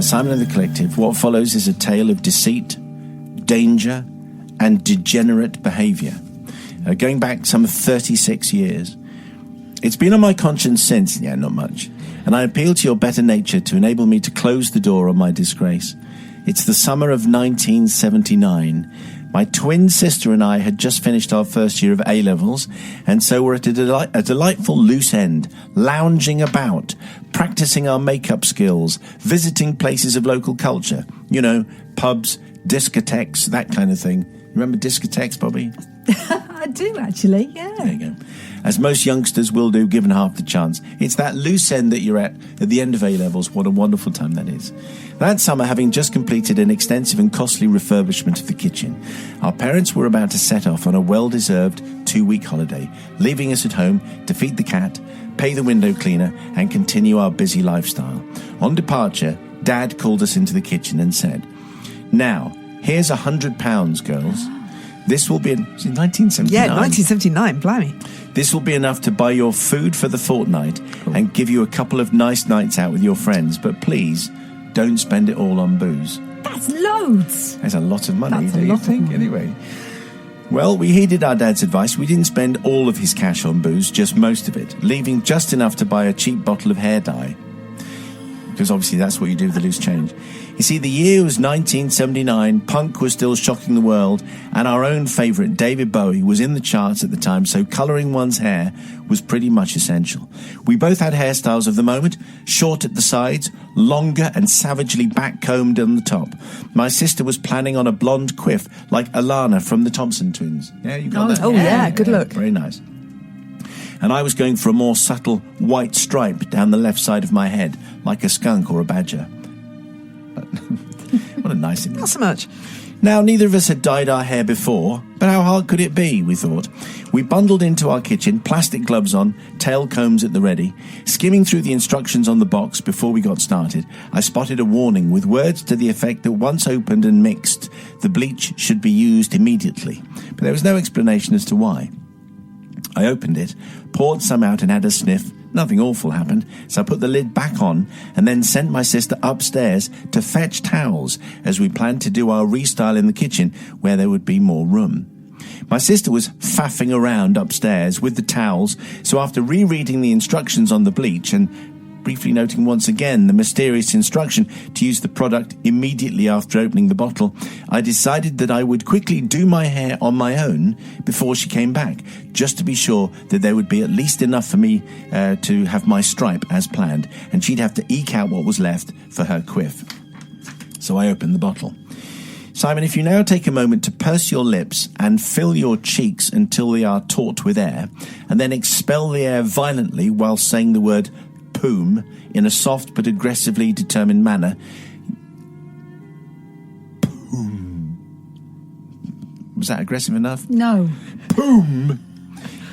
Simon and the Collective, what follows is a tale of deceit, danger, and degenerate behaviour. Going back some 36 years. It's been on my conscience since, not much, and I appeal to your better nature to enable me to close the door on my disgrace. It's the summer of 1979. My twin sister and I had just finished our first year of A-levels, and so we're at a delightful loose end, lounging about, practicing our makeup skills, visiting places of local culture. Pubs, discotheques, that kind of thing. Remember discotheques, Bobby? I do, actually, yeah. There you go. As most youngsters will do, given half the chance. It's that loose end that you're at the end of A-levels. What a wonderful time that is. That summer, having just completed an extensive and costly refurbishment of the kitchen, our parents were about to set off on a well-deserved 2-week holiday, leaving us at home to feed the cat, pay the window cleaner, and continue our busy lifestyle. On departure, Dad called us into the kitchen and said, "Now, here's £100, girls. This will be in 1979. Yeah, 1979, blimey. This will be enough to buy your food for the fortnight and give you a couple of nice nights out with your friends. But please, don't spend it all on booze." That's loads. That's a lot of money, That's do a you lot of think? money. Anyway. Well, we heeded our dad's advice. We didn't spend all of his cash on booze, just most of it, leaving just enough to buy a cheap bottle of hair dye. Because obviously that's what you do with the loose change. You see, the year was 1979, punk was still shocking the world, and our own favourite, David Bowie, was in the charts at the time, so colouring one's hair was pretty much essential. We both had hairstyles of the moment, short at the sides, longer and savagely back-combed on the top. My sister was planning on a blonde quiff like Alana from the Thompson Twins. Yeah, you got that? Oh, yeah, good look. Very nice. And I was going for a more subtle white stripe down the left side of my head, like a skunk or a badger. What a nice image. Not so much. Now, neither of us had dyed our hair before, but how hard could it be, we thought. We bundled into our kitchen, plastic gloves on, tail combs at the ready. Skimming through the instructions on the box before we got started, I spotted a warning with words to the effect that once opened and mixed, the bleach should be used immediately. But there was no explanation as to why. I opened it, poured some out and had a sniff. Nothing awful happened, so I put the lid back on and then sent my sister upstairs to fetch towels as we planned to do our restyle in the kitchen where there would be more room. My sister was faffing around upstairs with the towels, so after rereading the instructions on the bleach and briefly noting once again the mysterious instruction to use the product immediately after opening the bottle, I decided that I would quickly do my hair on my own before she came back, just to be sure that there would be at least enough for me to have my stripe as planned, and she'd have to eke out what was left for her quiff. So I opened the bottle. Simon, if you now take a moment to purse your lips and fill your cheeks until they are taut with air, and then expel the air violently while saying the word poom in a soft but aggressively determined manner. Poom. Was that aggressive enough? No. Poom.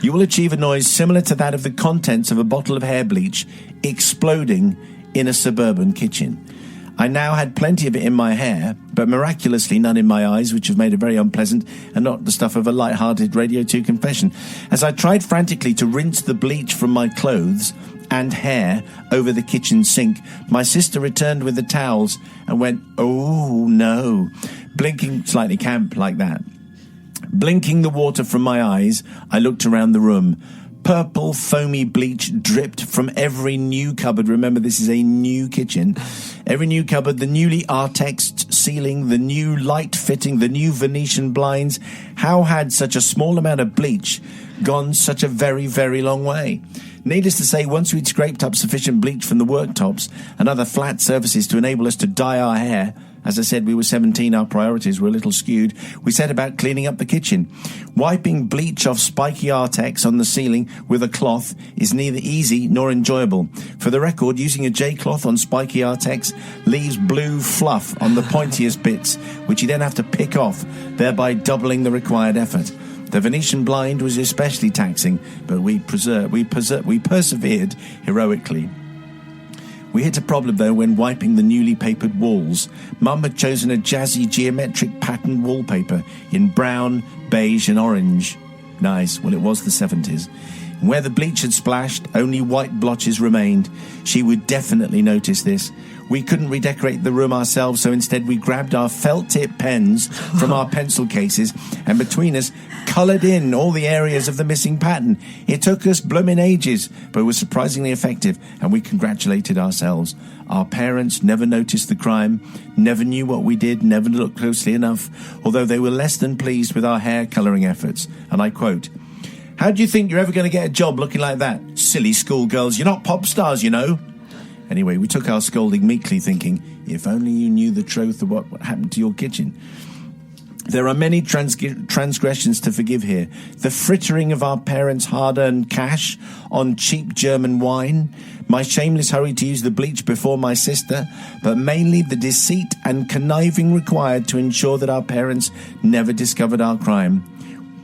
You will achieve a noise similar to that of the contents of a bottle of hair bleach exploding in a suburban kitchen. I now had plenty of it in my hair, but miraculously none in my eyes, which have made it very unpleasant and not the stuff of a light-hearted Radio 2 confession. As I tried frantically to rinse the bleach from my clothes and hair over the kitchen sink, my sister returned with the towels and went, "Oh, no," blinking slightly camp like that. Blinking the water from my eyes, I looked around the room. Purple, foamy bleach dripped from every new cupboard. Remember, this is a new kitchen. Every new cupboard, the newly artexed ceiling, the new light fitting, the new Venetian blinds. How had such a small amount of bleach gone such a very, very long way? Needless to say, once we'd scraped up sufficient bleach from the worktops and other flat surfaces to enable us to dye our hair, as I said, we were 17, our priorities were a little skewed, we set about cleaning up the kitchen. Wiping bleach off spiky Artex on the ceiling with a cloth is neither easy nor enjoyable. For the record, using a J-cloth on spiky Artex leaves blue fluff on the pointiest bits, which you then have to pick off, thereby doubling the required effort. The Venetian blind was especially taxing, but we persevered heroically. We hit a problem, though, when wiping the newly papered walls. Mum had chosen a jazzy geometric pattern wallpaper in brown, beige and orange. Nice. Well, it was the 70s. Where the bleach had splashed, only white blotches remained. She would definitely notice this. We couldn't redecorate the room ourselves, so instead we grabbed our felt-tip pens from our pencil cases and between us coloured in all the areas of the missing pattern. It took us blooming ages, but it was surprisingly effective, and we congratulated ourselves. Our parents never noticed the crime, never knew what we did, never looked closely enough, although they were less than pleased with our hair colouring efforts. And I quote, "How do you think you're ever going to get a job looking like that? Silly schoolgirls, you're not pop stars, you know." Anyway, we took our scolding meekly, thinking, if only you knew the truth of what happened to your kitchen. There are many transgressions to forgive here. The frittering of our parents' hard-earned cash on cheap German wine, my shameless hurry to use the bleach before my sister, but mainly the deceit and conniving required to ensure that our parents never discovered our crime,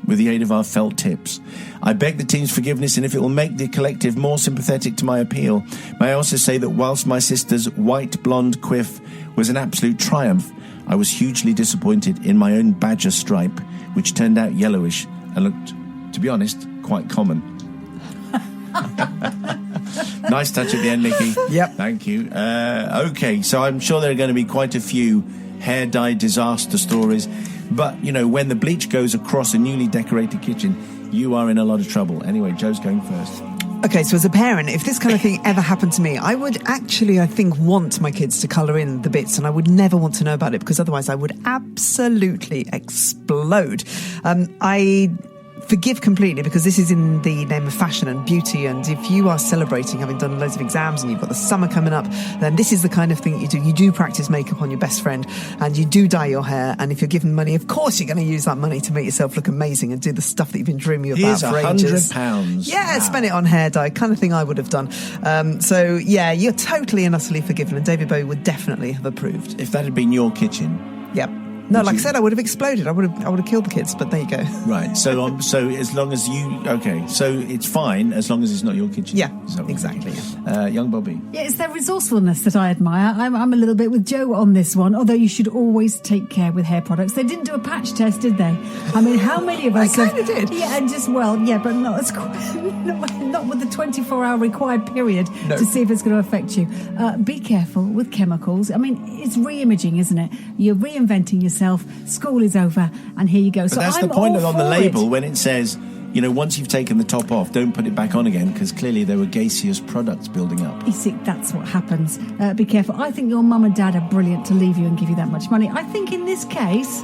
with the aid of our felt tips. I beg the team's forgiveness, and if it will make the collective more sympathetic to my appeal, may I also say that whilst my sister's white blonde quiff was an absolute triumph, I was hugely disappointed in my own badger stripe, which turned out yellowish and looked, to be honest, quite common. Nice touch at the end, Nicci. Yep. Thank you. Okay, so I'm sure there are going to be quite a few hair dye disaster stories. But, you know, when the bleach goes across a newly decorated kitchen, you are in a lot of trouble. Anyway, Joe's going first. Okay, so as a parent, if this kind of thing ever happened to me, I would actually, I think, want my kids to colour in the bits, and I would never want to know about it, because otherwise I would absolutely explode. I forgive completely, because this is in the name of fashion and beauty, and if you are celebrating having done loads of exams and you've got the summer coming up, then this is the kind of thing you do. You do practice makeup on your best friend, and you do dye your hair, and if you're given money, of course you're going to use that money to make yourself look amazing and do the stuff that you've been dreaming about for ages. £100. Yeah, wow. Spend it on hair dye, kind of thing I would have done. So yeah, you're totally and utterly forgiven, and David Bowie would definitely have approved. If that had been your kitchen... Yep. No, like I said, I would have exploded. I would have killed the kids, but there you go. Right. So as long as you... Okay. So it's fine as long as it's not your kitchen. Yeah, exactly. Young Bobby. Yeah, it's their resourcefulness that I admire. I'm a little bit with Joe on this one, although you should always take care with hair products. They didn't do a patch test, did they? I mean, how many of us... I kind of did. Yeah, and just, well, yeah, but not as not with the 24-hour required period to see if it's going to affect you. Be careful with chemicals. I mean, it's re-imaging, isn't it? You're reinventing yourself. School is over, and here you go. But so that's I'm the point all on the for label it. when it says, you know, once you've taken the top off, don't put it back on again, because clearly there were gaseous products building up. You see, that's what happens. Be careful. I think your mum and dad are brilliant to leave you and give you that much money. I think in this case,